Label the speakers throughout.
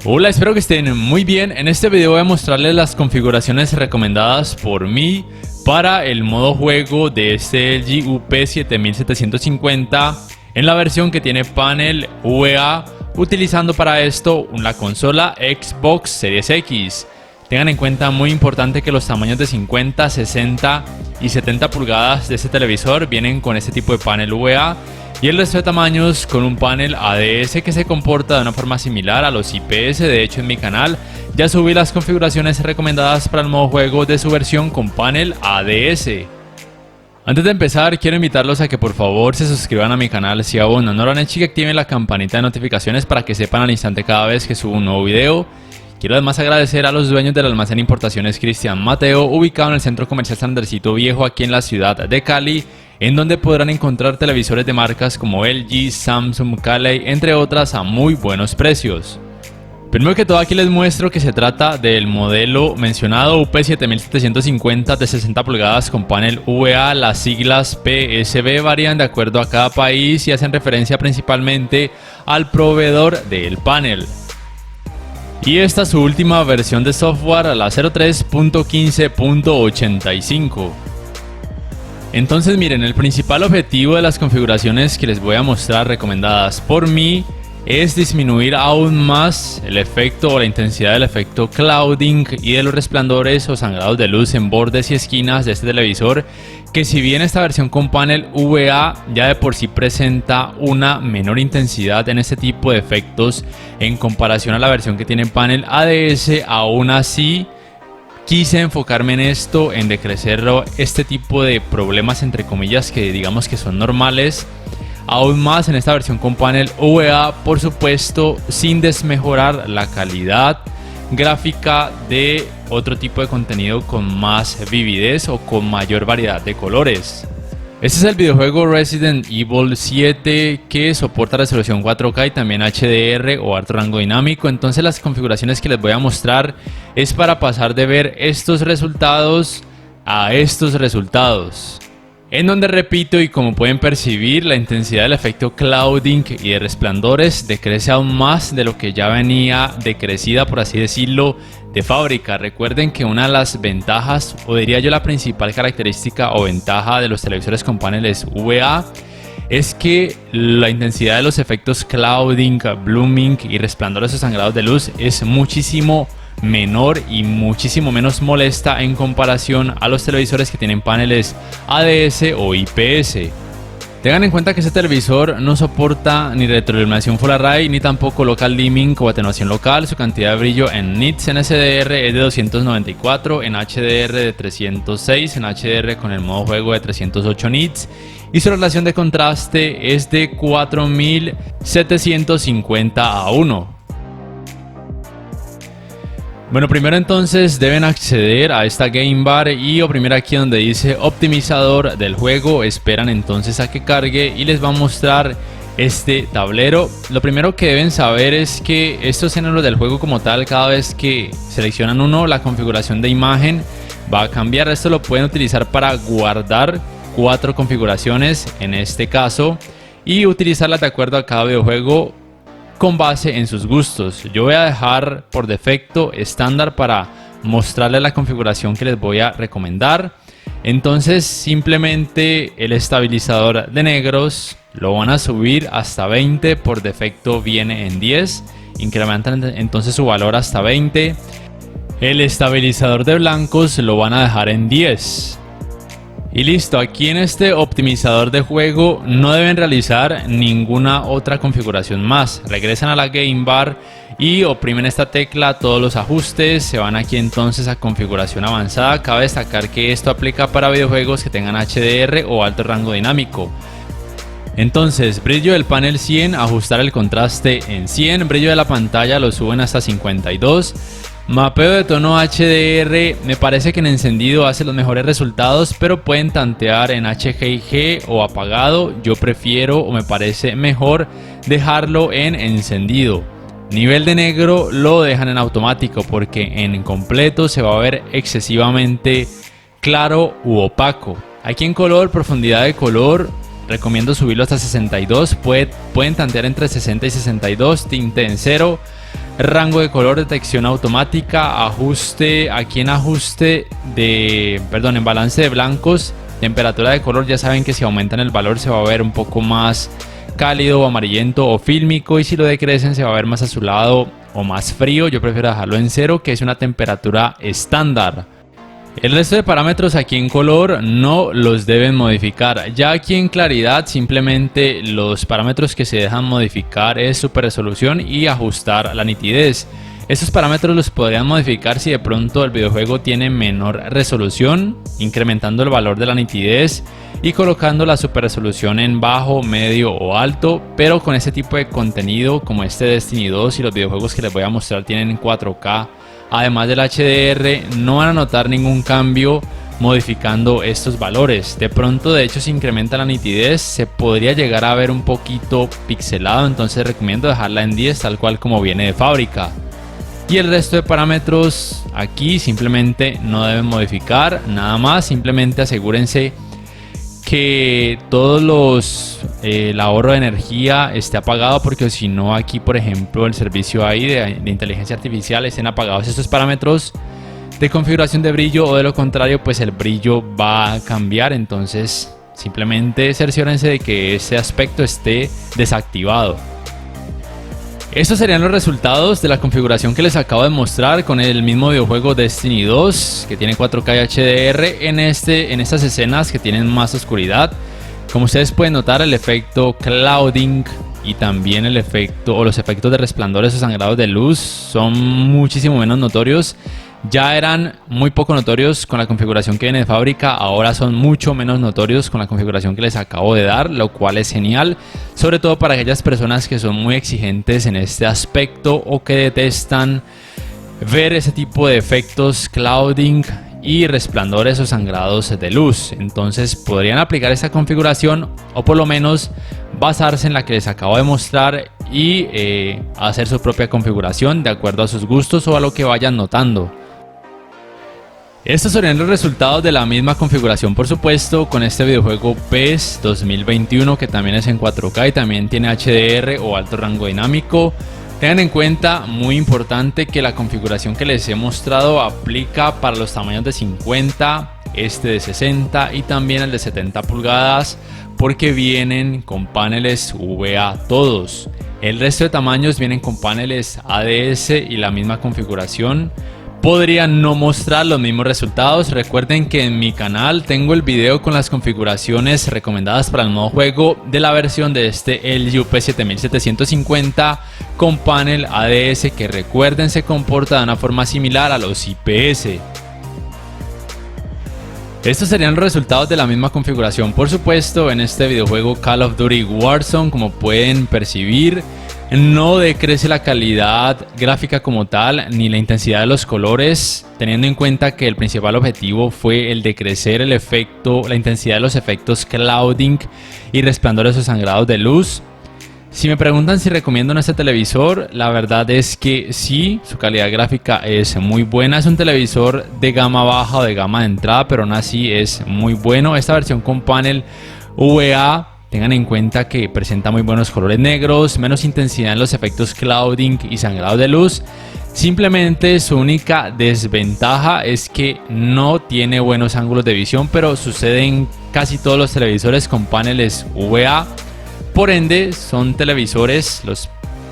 Speaker 1: Hola, espero que estén muy bien. En este video voy a mostrarles las configuraciones recomendadas por mí para el modo juego de este LG UP7750 en la versión que tiene panel VGA, utilizando para esto la consola Xbox Series X. Tengan en cuenta, muy importante, que los tamaños de 50, 60 y 70 pulgadas de este televisor vienen con este tipo de panel VGA, y el resto de tamaños con un panel ADS que se comporta de una forma similar a los IPS. De hecho, en mi canal ya subí las configuraciones recomendadas para el modo juego de su versión con panel ADS. Antes de empezar, quiero invitarlos a que por favor se suscriban a mi canal si aún no lo han hecho y que activen la campanita de notificaciones para que sepan al instante cada vez que subo un nuevo video. Quiero además agradecer a los dueños del almacén Importaciones Cristian Mateo, ubicado en el centro comercial Sandercito Viejo, aquí en la ciudad de Cali, en donde podrán encontrar televisores de marcas como LG, Samsung, Caley, entre otras, a muy buenos precios. Primero que todo, aquí les muestro que se trata del modelo mencionado UP7750 de 60 pulgadas con panel VGA. Las siglas PSB varían de acuerdo a cada país y hacen referencia principalmente al proveedor del panel. Y esta es su última versión de software, la 03.15.85. Entonces miren, el principal objetivo de las configuraciones que les voy a mostrar recomendadas por mí es disminuir aún más el efecto o la intensidad del efecto clouding y de los resplandores o sangrados de luz en bordes y esquinas de este televisor, que si bien esta versión con panel VGA ya de por sí presenta una menor intensidad en este tipo de efectos en comparación a la versión que tiene panel ADS, aún así quise enfocarme en esto, en decrecer este tipo de problemas, entre comillas, que digamos que son normales, aún más en esta versión con panel VGA, por supuesto, sin desmejorar la calidad gráfica de otro tipo de contenido con más vividez o con mayor variedad de colores. Este es el videojuego Resident Evil 7, que soporta resolución 4K y también HDR o alto rango dinámico. Entonces las configuraciones que les voy a mostrar es para pasar de ver estos resultados a estos resultados, en donde, repito, y como pueden percibir, la intensidad del efecto clouding y de resplandores decrece aún más de lo que ya venía decrecida, por así decirlo, de fábrica. Recuerden que una de las ventajas, o diría yo la principal característica o ventaja de los televisores con paneles VGA, es que la intensidad de los efectos clouding, blooming y resplandores o sangrados de luz es muchísimo menor y muchísimo menos molesta en comparación a los televisores que tienen paneles ADS o IPS. Tengan en cuenta que este televisor no soporta ni retroiluminación Full Array ni tampoco local dimming o atenuación local. Su cantidad de brillo en nits en SDR es de 294, en HDR de 306, en HDR con el modo juego de 308 nits, y su relación de contraste es de 4750:1. Bueno, primero entonces deben acceder a esta Game Bar y oprimir aquí donde dice optimizador del juego. Esperan entonces a que cargue y les va a mostrar este tablero. Lo primero que deben saber es que estos géneros del juego como tal, cada vez que seleccionan uno, la configuración de imagen va a cambiar. Esto lo pueden utilizar para guardar 4 configuraciones en este caso y utilizarlas de acuerdo a cada videojuego con base en sus gustos. Yo voy a dejar por defecto estándar para mostrarles la configuración que les voy a recomendar. Entonces simplemente el estabilizador de negros lo van a subir hasta 20, por defecto viene en 10, incrementan entonces su valor hasta 20. El estabilizador de blancos lo van a dejar en 10. Y listo, aquí en este optimizador de juego no deben realizar ninguna otra configuración más. Regresan a la Game Bar y oprimen esta tecla, todos los ajustes, se van aquí entonces a configuración avanzada. Cabe destacar que esto aplica para videojuegos que tengan HDR o alto rango dinámico. Entonces, brillo del panel 100, ajustar el contraste en 100, brillo de la pantalla lo suben hasta 52. Mapeo de tono HDR, me parece que en encendido hace los mejores resultados, pero pueden tantear en HGG o apagado. Yo prefiero, o me parece mejor, dejarlo en encendido. Nivel de negro lo dejan en automático porque en completo se va a ver excesivamente claro u opaco. Aquí en color, profundidad de color, recomiendo subirlo hasta 62. Pueden tantear entre 60 y 62, tinte en 0. rango de color, detección automática, ajuste, aquí en en balance de blancos, temperatura de color. Ya saben que si aumentan el valor se va a ver un poco más cálido o amarillento o fílmico, y si lo decrecen se va a ver más azulado o más frío. Yo prefiero dejarlo en 0, que es una temperatura estándar. El resto de parámetros aquí en color no los deben modificar. Ya aquí en claridad simplemente los parámetros que se dejan modificar es super resolución y ajustar la nitidez. Estos parámetros los podrían modificar si de pronto el videojuego tiene menor resolución, incrementando el valor de la nitidez y colocando la super resolución en bajo, medio o alto. Pero con este tipo de contenido como este Destiny 2 y los videojuegos que les voy a mostrar tienen 4K, además del HDR, no van a notar ningún cambio modificando estos valores. De pronto, de hecho, si incrementa la nitidez se podría llegar a ver un poquito pixelado, entonces recomiendo dejarla en 10 tal cual como viene de fábrica. Y el resto de parámetros aquí simplemente no deben modificar nada más. Simplemente asegúrense que el ahorro de energía esté apagado, porque si no, aquí por ejemplo el servicio ahí de inteligencia artificial estén apagados estos parámetros de configuración de brillo, o de lo contrario pues el brillo va a cambiar. Entonces simplemente cerciórense de que ese aspecto esté desactivado. Estos serían los resultados de la configuración que les acabo de mostrar con el mismo videojuego Destiny 2, que tiene 4K y HDR en estas escenas que tienen más oscuridad. Como ustedes pueden notar, el efecto clouding y también los efectos de resplandores o sangrados de luz son muchísimo menos notorios. Ya eran muy poco notorios con la configuración que viene de fábrica, ahora son mucho menos notorios con la configuración que les acabo de dar, lo cual es genial, sobre todo para aquellas personas que son muy exigentes en este aspecto o que detestan ver ese tipo de efectos clouding y resplandores o sangrados de luz. Entonces podrían aplicar esta configuración, o por lo menos basarse en la que les acabo de mostrar y hacer su propia configuración de acuerdo a sus gustos o a lo que vayan notando. Estos serían los resultados de la misma configuración, por supuesto, con este videojuego PES 2021, que también es en 4K y también tiene HDR o alto rango dinámico. Tengan en cuenta, muy importante, que la configuración que les he mostrado aplica para los tamaños de 50, este de 60 y también el de 70 pulgadas, porque vienen con paneles VA todos. El resto de tamaños vienen con paneles ADS y la misma configuración. Podrían no mostrar los mismos resultados. Recuerden que en mi canal tengo el video con las configuraciones recomendadas para el nuevo juego de la versión de este LG UP7750 con panel ADS, que recuerden se comporta de una forma similar a los IPS. Estos serían los resultados de la misma configuración, por supuesto, en este videojuego Call of Duty Warzone. Como pueden percibir, no decrece la calidad gráfica como tal, ni la intensidad de los colores, teniendo en cuenta que el principal objetivo fue el de crecer la intensidad de los efectos clouding y resplandores o sangrados de luz. Si me preguntan si recomiendo este televisor, la verdad es que sí, su calidad gráfica es muy buena. Es un televisor de gama baja o de gama de entrada, pero aún así es muy bueno. Esta versión con panel VA, tengan en cuenta que presenta muy buenos colores negros, menos intensidad en los efectos clouding y sangrado de luz. Simplemente su única desventaja es que no tiene buenos ángulos de visión, pero sucede en casi todos los televisores con paneles VA. Por ende, son televisores,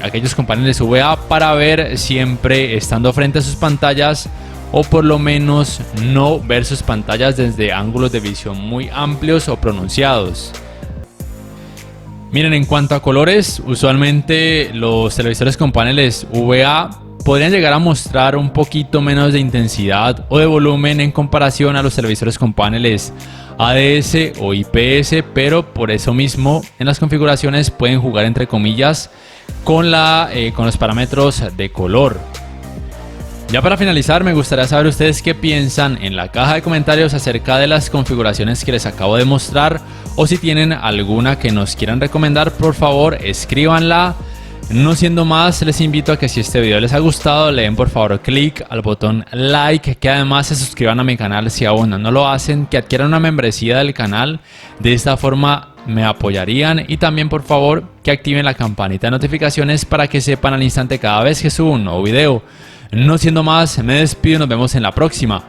Speaker 1: aquellos con paneles VA, para ver siempre estando frente a sus pantallas, o por lo menos no ver sus pantallas desde ángulos de visión muy amplios o pronunciados. Miren, en cuanto a colores, usualmente los televisores con paneles VA podrían llegar a mostrar un poquito menos de intensidad o de volumen en comparación a los televisores con paneles ADS o IPS, pero por eso mismo en las configuraciones pueden jugar entre comillas con los parámetros de color. Ya para finalizar, me gustaría saber ustedes qué piensan en la caja de comentarios acerca de las configuraciones que les acabo de mostrar, o si tienen alguna que nos quieran recomendar, por favor escríbanla. No siendo más, les invito a que si este video les ha gustado, le den por favor clic al botón like, que además se suscriban a mi canal si aún no lo hacen, que adquieran una membresía del canal. De esta forma me apoyarían, y también por favor que activen la campanita de notificaciones para que sepan al instante cada vez que subo un nuevo video. No siendo más, me despido y nos vemos en la próxima.